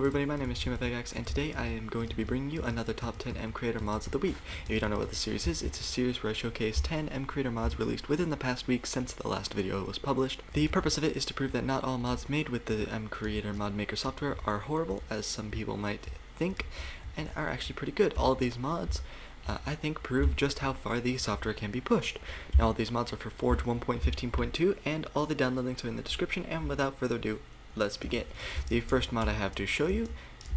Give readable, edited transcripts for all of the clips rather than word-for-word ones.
everybody, my name is Mcreator, and today I am going to be bringing you another top 10 Mcreator mods of the week. If you don't know what the series is, it's a series where I showcase 10 Mcreator mods released within the past week since the last video was published. The purpose of it is to prove that not all mods made with the Mcreator mod maker software are horrible, as some people might think, and are actually pretty good. All of these mods I think prove just how far the software can be pushed. Now all these mods are for Forge 1.15.2, and all the download links are in the description, and without further ado, let's begin. The first mod I have to show you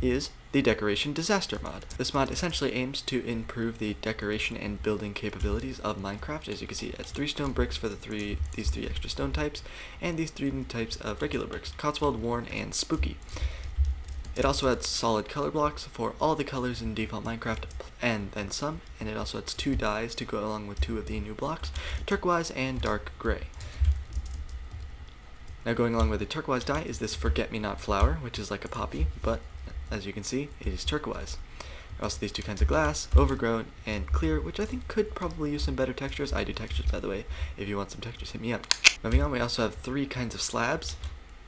is the Decoration Disaster mod. This mod essentially aims to improve the decoration and building capabilities of Minecraft. As you can see, it adds 3 stone bricks for these three extra stone types, and these 3 new types of regular bricks: Cotswold, Worn, and Spooky. It also adds solid color blocks for all the colors in default Minecraft and then some, and it also adds 2 dyes to go along with 2 of the new blocks: turquoise and dark gray. Now going along with the turquoise dye is this forget-me-not flower, which is like a poppy, but as you can see, it is turquoise. Also these 2 kinds of glass, overgrown and clear, which I think could probably use some better textures. I do textures, by the way. If you want some textures, hit me up. Moving on, we also have 3 kinds of slabs: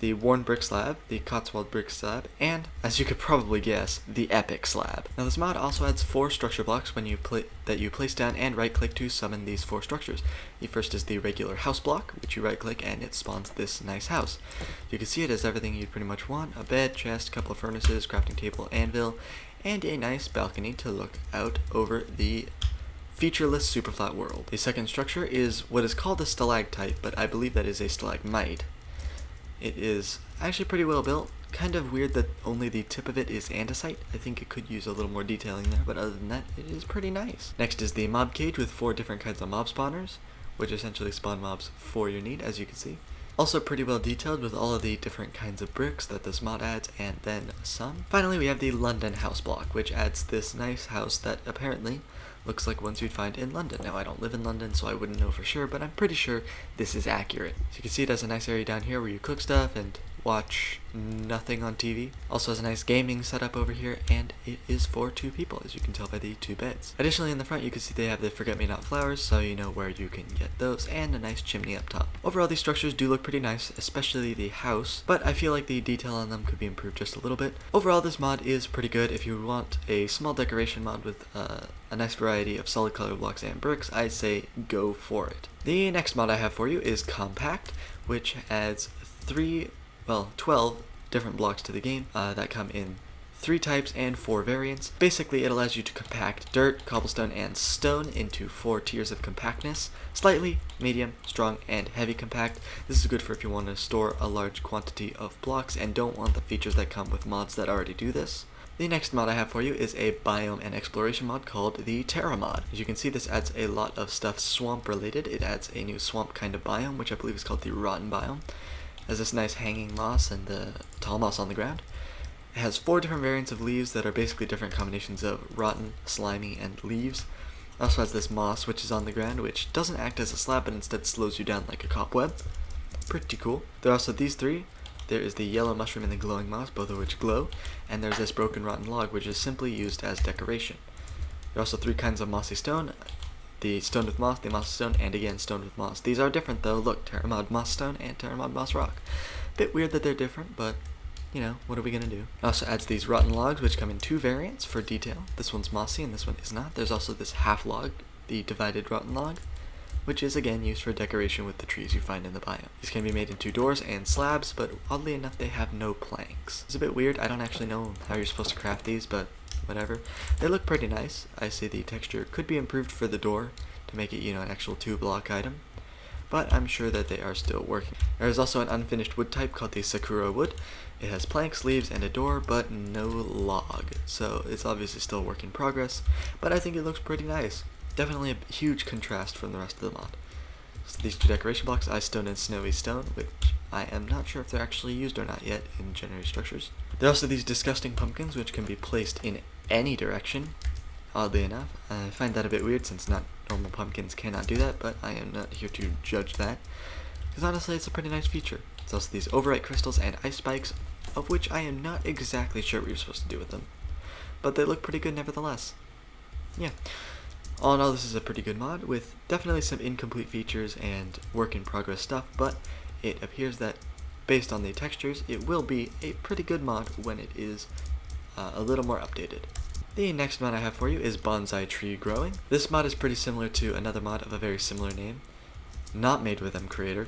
the Worn brick slab, the Cotswold brick slab, and, as you could probably guess, the epic slab. Now this mod also adds 4 structure blocks that you place down and right click to summon these 4 structures. The first is the regular house block, which you right click and it spawns this nice house. You can see it has everything you'd pretty much want: a bed, chest, couple of furnaces, crafting table, anvil, and a nice balcony to look out over the featureless super flat world. The second structure is what is called a stalactite, but I believe that is a stalagmite. It is actually pretty well built. Kind of weird that only the tip of it is andesite. I think it could use a little more detailing there, but other than that, it is pretty nice. Next is the mob cage with 4 different kinds of mob spawners, which essentially spawn mobs for your need, as you can see. Also pretty well detailed with all of the different kinds of bricks that this mod adds, and then some. Finally, we have the London house block, which adds this nice house that apparently looks like ones you'd find in London. Now, I don't live in London, so I wouldn't know for sure, but I'm pretty sure this is accurate. So you can see it has a nice area down here where you cook stuff and watch nothing on TV. Also has a nice gaming setup over here, and it is for 2 people, as you can tell by the 2 beds. Additionally, in the front you can see they have the forget-me-not flowers, so you know where you can get those, and a nice chimney up top. Overall, these structures do look pretty nice, especially the house, but I feel like the detail on them could be improved just a little bit. Overall, this mod is pretty good. If you want a small decoration mod with a nice variety of solid color blocks and bricks, I'd say go for it. The next mod I have for you is Compact, which adds 12 different blocks to the game that come in 3 types and 4 variants. Basically, it allows you to compact dirt, cobblestone, and stone into 4 tiers of compactness: slightly, medium, strong, and heavy compact. This is good for if you want to store a large quantity of blocks and don't want the features that come with mods that already do this. The next mod I have for you is a biome and exploration mod called the Terra mod. As you can see, this adds a lot of stuff swamp related. It adds a new swamp kind of biome, which I believe is called the rotten biome. It has this nice hanging moss and the tall moss on the ground. It has 4 different variants of leaves that are basically different combinations of rotten, slimy, and leaves. It also has this moss which is on the ground, which doesn't act as a slab but instead slows you down like a cobweb. Pretty cool. There are also these 3. There is the yellow mushroom and the glowing moss, both of which glow, and there's this broken rotten log, which is simply used as decoration. There are also 3 kinds of mossy stone: the stone with moss, the moss stone, and again stone with moss. These are different though. Look, Terra mod moss stone and Terra mod moss rock. Bit weird that they're different, but you know, what are we gonna do? It also adds these rotten logs, which come in 2 variants for detail. This one's mossy and this one is not. There's also this half log, the divided rotten log, which is again used for decoration with the trees you find in the biome. These can be made into doors and slabs, but oddly enough they have no planks. It's a bit weird. I don't actually know how you're supposed to craft these, but whatever. They look pretty nice. I say the texture could be improved for the door to make it, you know, an actual 2-block item, but I'm sure that they are still working. There is also an unfinished wood type called the Sakura wood. It has planks, leaves, and a door, but no log, so it's obviously still a work in progress, but I think it looks pretty nice. Definitely a huge contrast from the rest of the mod. So these 2 decoration blocks, Ice Stone and Snowy Stone, which I am not sure if they're actually used or not yet in generary structures. There are also these disgusting pumpkins, which can be placed in any direction, oddly enough. I find that a bit weird since not normal pumpkins cannot do that, but I am not here to judge that, because honestly it's a pretty nice feature. There's also these overwrite crystals and ice spikes, of which I am not exactly sure what you're supposed to do with them, but they look pretty good nevertheless. Yeah. All in all, this is a pretty good mod with definitely some incomplete features and work in progress stuff, but it appears that based on the textures, it will be a pretty good mod when it is a little more updated. The next mod I have for you is Bonsai Tree Growing. This mod is pretty similar to another mod of a very similar name, not made with Mcreator,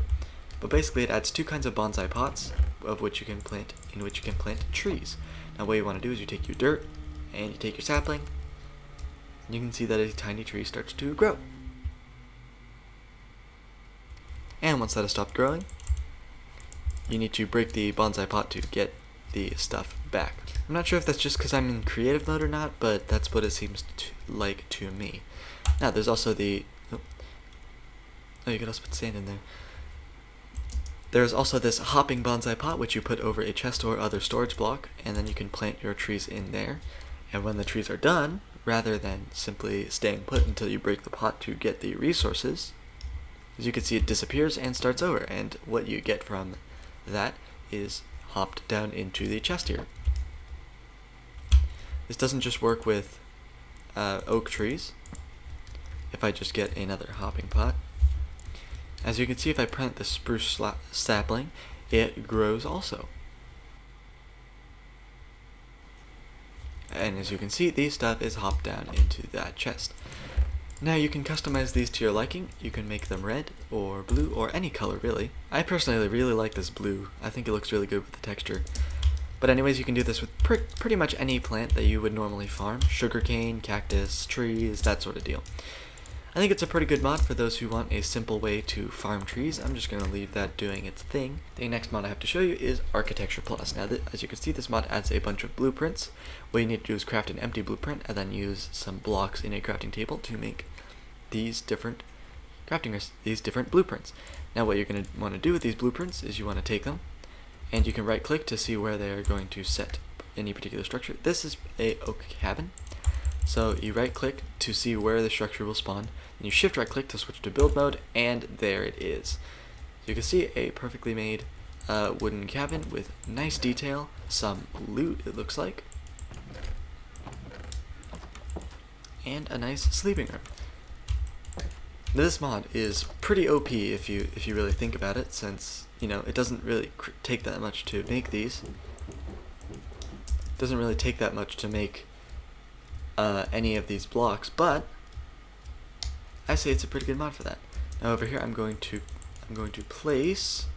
but basically it adds two kinds of bonsai pots in which you can plant trees. Now what you want to do is you take your dirt and you take your sapling, and you can see that a tiny tree starts to grow. And once that has stopped growing, you need to break the bonsai pot to get the stuff back. I'm not sure if that's just because I'm in creative mode or not, but that's what it seems like to me. Now there's also the... Oh, you could also put sand in there. There's also this hopping bonsai pot which you put over a chest or other storage block, and then you can plant your trees in there. And when the trees are done, rather than simply staying put until you break the pot to get the resources, as you can see, it disappears and starts over, and what you get from that is hopped down into the chest here. This doesn't just work with oak trees. If I just get another hopping pot, as you can see, if I plant the spruce sapling, it grows also. And as you can see, the stuff is hopped down into that chest. Now you can customize these to your liking. You can make them red or blue or any color really. I personally really like this blue. I think it looks really good with the texture. But anyways, you can do this with pretty much any plant that you would normally farm. Sugarcane, cactus, trees, that sort of deal. I think it's a pretty good mod for those who want a simple way to farm trees. I'm just going to leave that doing its thing. The next mod I have to show you is Architecture Plus. Now, as you can see, this mod adds a bunch of blueprints. What you need to do is craft an empty blueprint and then use some blocks in a crafting table to make these different blueprints. Now, what you're going to want to do with these blueprints is you want to take them, and you can right click to see where they are going to set any particular structure. This is a oak cabin. So you right click to see where the structure will spawn, and you shift right click to switch to build mode, and there it is. So you can see a perfectly made wooden cabin with nice detail, some loot it looks like, and a nice sleeping room. This mod is pretty OP if you really think about it, since it doesn't really take that much to make these. It doesn't really take that much to make any of these blocks, but I say it's a pretty good mod for that. Now over here I'm going to place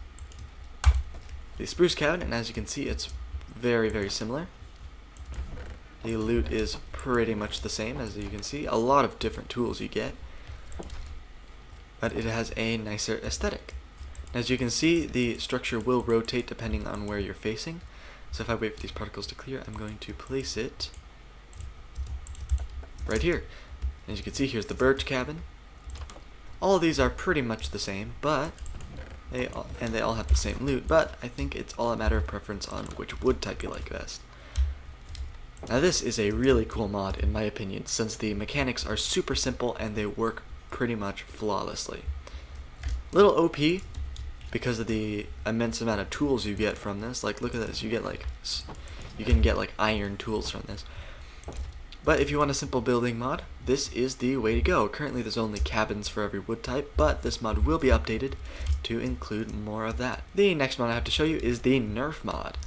the spruce cabin, and as you can see, it's very similar. The loot is pretty much the same, as you can see. A lot of different tools you get, but it has a nicer aesthetic. As you can see, the structure will rotate depending on where you're facing. So if I wait for these particles to clear, I'm going to place it right here. As you can see, here's the birch cabin. All of these are pretty much the same, but they all have the same loot, but I think it's all a matter of preference on which wood type you like best. Now this is a really cool mod in my opinion, since the mechanics are super simple and they work pretty much flawlessly. Little OP because of the immense amount of tools you get from this. Like, look at this, you can get like iron tools from this. But if you want a simple building mod, this is the way to go. Currently there's only cabins for every wood type, but this mod will be updated to include more of that. The next mod I have to show you is the Nerf mod.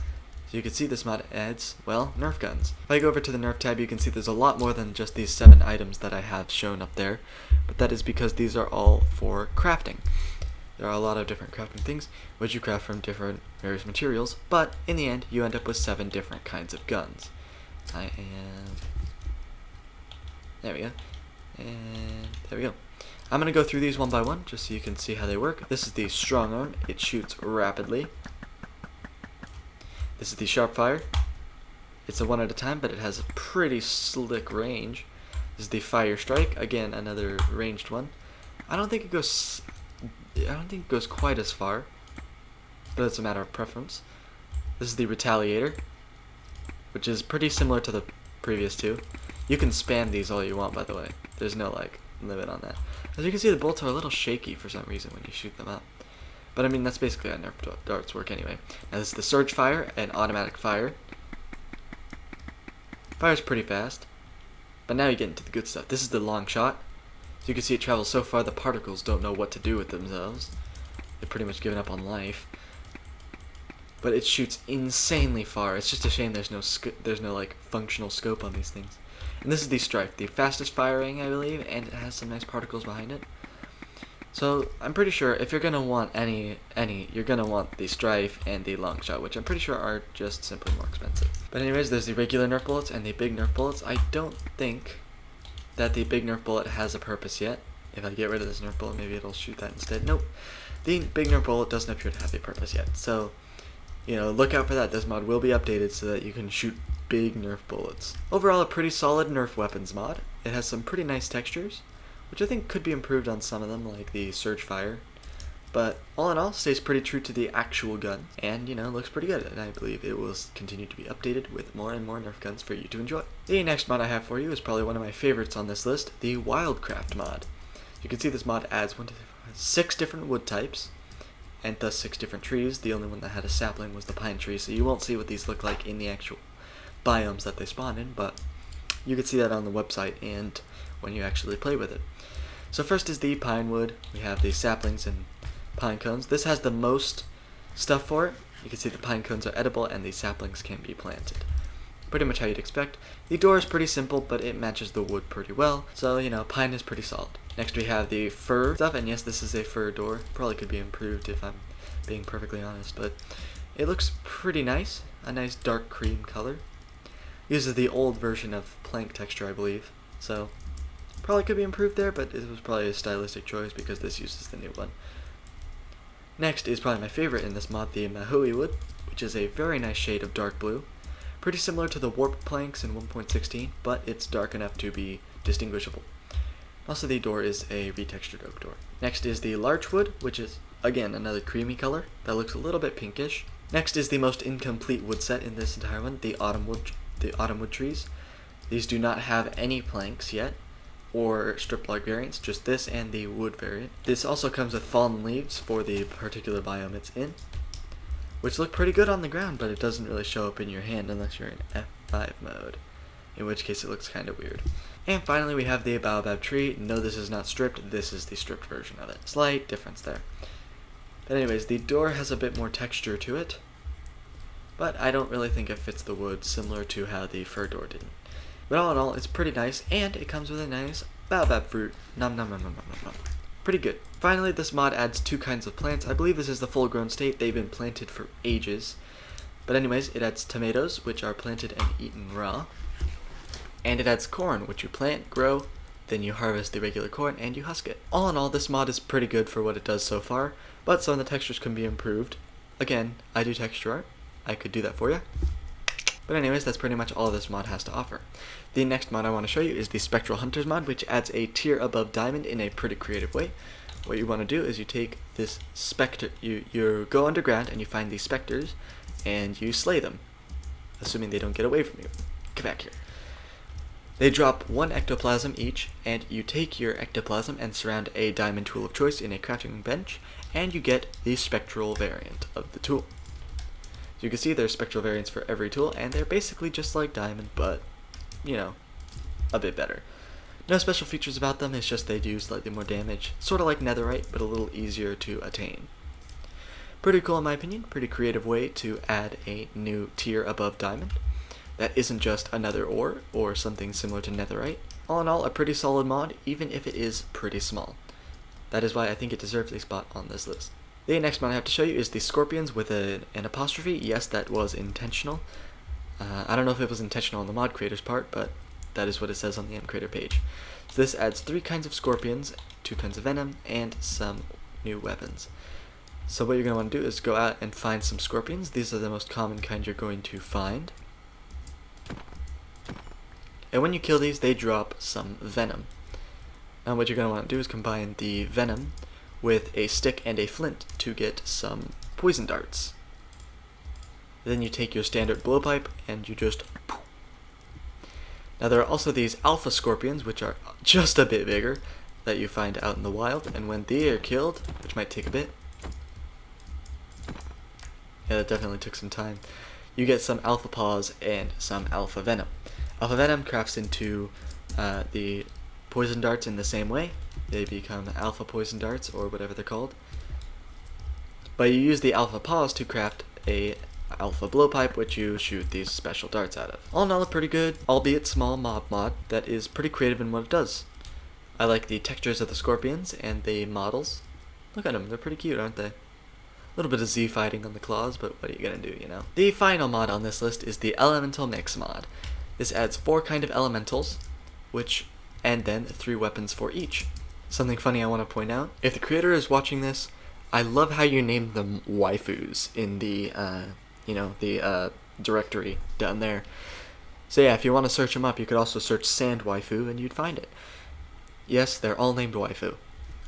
So you can see this mod adds, well, Nerf guns. If I go over to the Nerf tab, you can see there's a lot more than just these 7 items that I have shown up there, but that is because these are all for crafting. There are a lot of different crafting things, which you craft from various materials, but in the end, you end up with 7 different kinds of guns. There we go. And there we go. I'm going to go through these one by one, just so you can see how they work. This is the strong arm. It shoots rapidly. This is the sharp fire. It's a one at a time, but it has a pretty slick range. This is the fire strike. Again, another ranged one. I don't think it goes quite as far, but it's a matter of preference. This is the retaliator, which is pretty similar to the previous two. You can spam these all you want, by the way. There's no limit on that. As you can see, the bolts are a little shaky for some reason when you shoot them up. But I mean, that's basically how Nerf darts work anyway. Now this is the surge fire and automatic fire. Fire's pretty fast, but now you get into the good stuff. This is the long shot. As you can see, it travels so far the particles don't know what to do with themselves. They've pretty much given up on life. but it shoots insanely far. It's just a shame there's no like functional scope on these things. And this is the Strife, the fastest firing, I believe, and it has some nice particles behind it. So I'm pretty sure if you're gonna want any, you're gonna want the Strife and the Longshot, which I'm pretty sure are just simply more expensive. But anyways, there's the regular Nerf bullets and the big Nerf bullets. I don't think that the big Nerf bullet has a purpose yet. If I get rid of this Nerf bullet, maybe it'll shoot that instead. Nope. The big Nerf bullet doesn't appear to have a purpose yet. So, you know, look out for that. This mod will be updated so that you can shoot big Nerf bullets. Overall, a pretty solid Nerf weapons mod. It has some pretty nice textures, which I think could be improved on some of them, like the Surge Fire. But all in all, stays pretty true to the actual gun, and, you know, looks pretty good, and I believe it will continue to be updated with more and more Nerf guns for you to enjoy. The next mod I have for you is probably one of my favorites on this list, the Wildcraft mod. You can see this mod adds 6 different wood types, and thus 6 different trees. The only one that had a sapling was the pine tree, so you won't see what these look like in the actual biomes that they spawn in, but you can see that on the website and when you actually play with it. So first is the pine wood. We have the saplings and pine cones. This has the most stuff for it. You can see the pine cones are edible and the saplings can be planted. Pretty much how you'd expect. The door is pretty simple, but it matches the wood pretty well, so, you know, pine is pretty solid. Next we have the fur stuff, and yes, this is a fur door. Probably could be improved if I'm being perfectly honest, but it looks pretty nice. A nice dark cream color. Uses the old version of plank texture, I believe, so probably could be improved there, but it was probably a stylistic choice because this uses the new one. Next is probably my favorite in this mod, the Mahui wood, which is a very nice shade of dark blue. Pretty similar to the warped planks in 1.16, but it's dark enough to be distinguishable. Also, the door is a retextured oak door. Next is the larch wood, which is, again, another creamy color that looks a little bit pinkish. Next is the most incomplete wood set in this entire one, the autumn wood trees. These do not have any planks yet, or strip log variants, just this and the wood variant. This also comes with fallen leaves for the particular biome it's in, which look pretty good on the ground, but it doesn't really show up in your hand unless you're in F5 mode, in which case it looks kind of weird. And finally we have the baobab tree. No, this is not stripped, this is the stripped version of it. Slight difference there. But anyways, the door has a bit more texture to it, but I don't really think it fits the wood, similar to how the fur door didn't. But all in all, it's pretty nice, and it comes with a nice baobab fruit. Nom nom nom nom nom nom. Pretty good. Finally, this mod adds 2 kinds of plants. I believe this is the full-grown state. They've been planted for ages. But anyways, it adds tomatoes, which are planted and eaten raw. And it adds corn, which you plant, grow, then you harvest the regular corn, and you husk it. All in all, this mod is pretty good for what it does so far, but some of the textures can be improved. Again, I do texture art. I could do that for you. But anyways, that's pretty much all this mod has to offer. The next mod I want to show you is the Spectral Hunters mod, which adds a tier above diamond in a pretty creative way. What you want to do is you take this specter, you go underground and you find these specters, and you slay them, assuming they don't get away from you. Come back here. They drop 1 ectoplasm each, and you take your ectoplasm and surround a diamond tool of choice in a crafting bench, and you get the spectral variant of the tool. You can see there's spectral variants for every tool, and they're basically just like diamond, but, you know, a bit better. No special features about them, it's just they do slightly more damage, sort of like netherite, but a little easier to attain. Pretty cool in my opinion, pretty creative way to add a new tier above diamond that isn't just another ore or something similar to netherite. All in all, a pretty solid mod, even if it is pretty small. That is why I think it deserves a spot on this list. The next mod I have to show you is the Scorpions with an apostrophe. Yes, that was intentional. I don't know if it was intentional on the mod creator's part, but that is what it says on the Mcreator page. So this adds 3 kinds of scorpions, 2 kinds of venom, and some new weapons. So what you're going to want to do is go out and find some scorpions. These are the most common kind you're going to find. And when you kill these, they drop some venom. Now what you're going to want to do is combine the venom with a stick and a flint to get some poison darts. Then you take your standard blowpipe and you just... Now there are also these alpha scorpions, which are just a bit bigger, that you find out in the wild, and when they are killed, which might take a bit, yeah, that definitely took some time, you get some alpha paws and some alpha venom. Alpha venom crafts into the poison darts in the same way. They become alpha poison darts, or whatever they're called. But you use the alpha paws to craft a alpha blowpipe, which you shoot these special darts out of. All in all, a pretty good, albeit small mod that is pretty creative in what it does. I like the textures of the scorpions and the models. Look at them, they're pretty cute, aren't they? A little bit of Z fighting on the claws, but what are you gonna do, you know? The final mod on this list is the Elemental Mix mod. This adds 4 kind of elementals, and then 3 weapons for each. Something funny I want to point out, if the creator is watching this, I love how you named them waifus in the, directory down there. So yeah, if you want to search them up, you could also search sand waifu and you'd find it. Yes, they're all named waifu.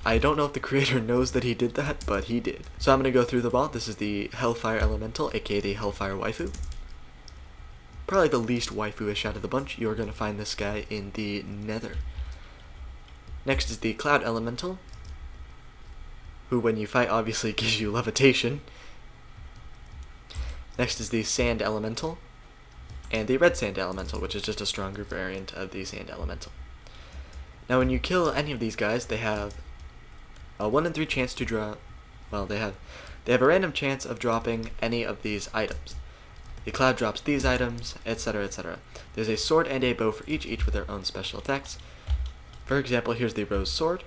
I don't know if the creator knows that he did that, but he did. So I'm going to go through the mod. This is the Hellfire Elemental, aka the Hellfire Waifu. Probably the least waifu-ish out of the bunch. You're going to find this guy in the Nether. Next is the Cloud Elemental, who when you fight obviously gives you levitation. Next is the Sand Elemental, and the Red Sand Elemental, which is just a stronger variant of the Sand Elemental. Now when you kill any of these guys, they have a 1 in 3 chance to drop, well, they have a random chance of dropping any of these items. The Cloud drops these items, etc, etc. There's a sword and a bow for each with their own special effects. For example, here's the Rose Sword,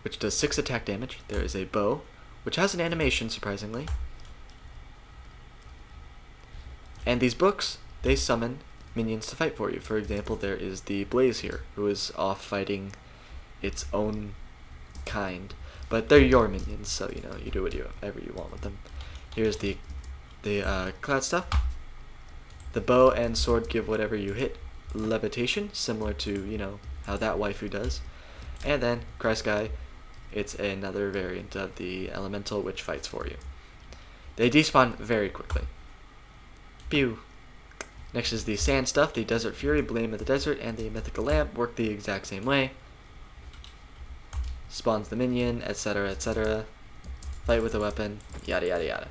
which does 6 attack damage. There is a bow, which has an animation, surprisingly. And these books, they summon minions to fight for you. For example, there is the Blaze here, who is off fighting its own kind. But they're your minions, so, you know, you do whatever you want with them. Here's the Cloud stuff. The bow and sword give whatever you hit levitation, similar to, you know, how that waifu does. And then Cry Sky, it's another variant of the elemental which fights for you. They despawn very quickly. Pew. Next is the sand stuff. The Desert Fury, Blame of the Desert, and the Mythical Lamp work the exact same way. Spawns the minion, etc, etc. Fight with a weapon, yada yada yada.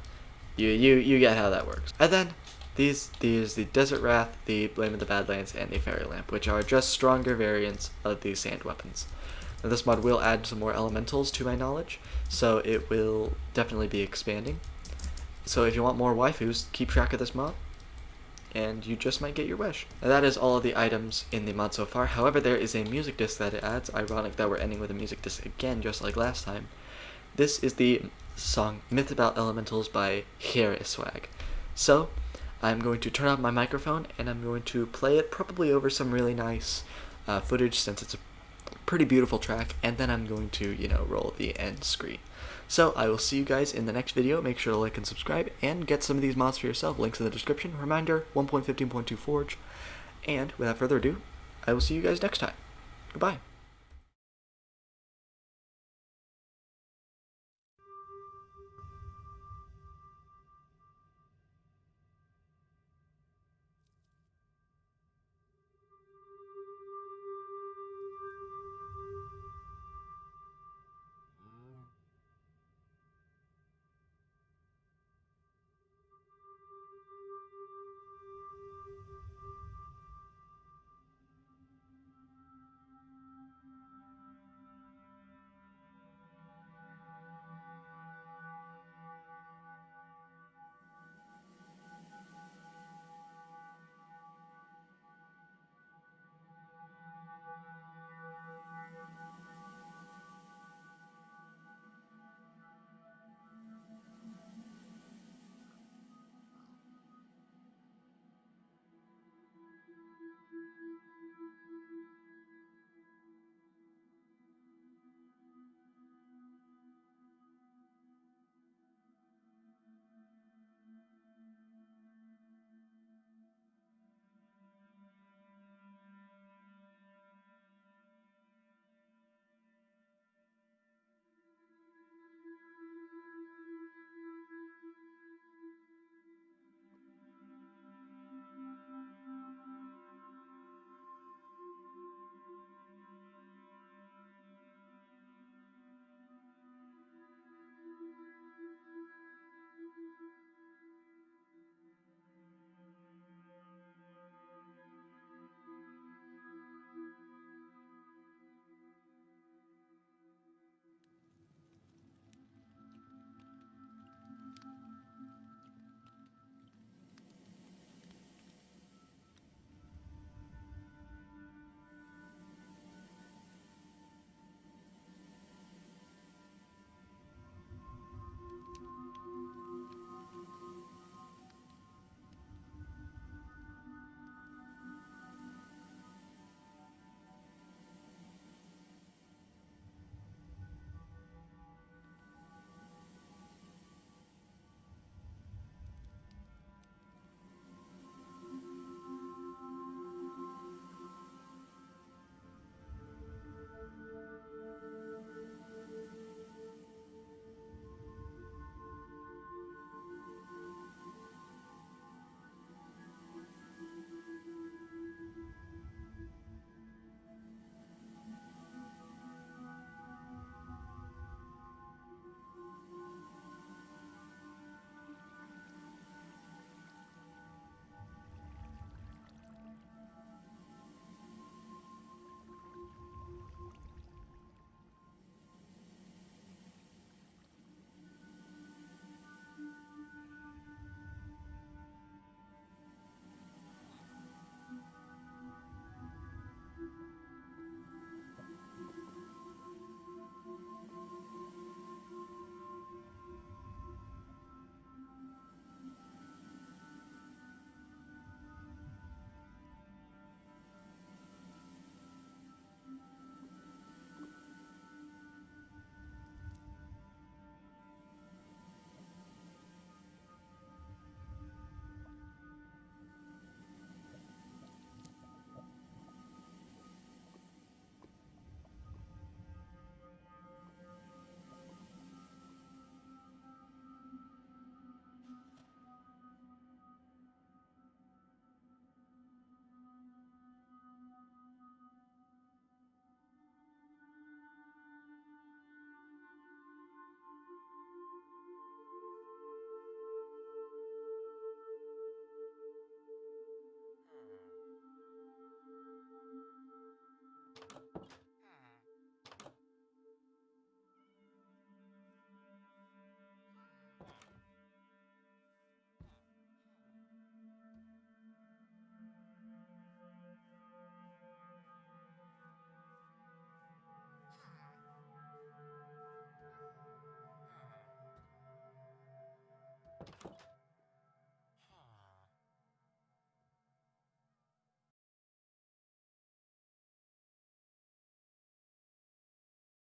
You get how that works. And then these the Desert Wrath, the Blame of the Badlands, and the Fairy Lamp, which are just stronger variants of the sand weapons. Now this mod will add some more elementals to my knowledge, so it will definitely be expanding. So if you want more waifus, keep track of this mod, and you just might get your wish. Now that is all of the items in the mod so far. However, there is a music disc that it adds. Ironic that we're ending with a music disc again, just like last time. This is the song Myth About Elementals by Swag. So I'm going to turn off my microphone and I'm going to play it probably over some really nice footage, since it's a pretty beautiful track, and then I'm going to, you know, roll the end screen. So I will see you guys in the next video. Make sure to like and subscribe and get some of these mods for yourself. Links in the description. Reminder, 1.15.2 Forge. And without further ado, I will see you guys next time. Goodbye.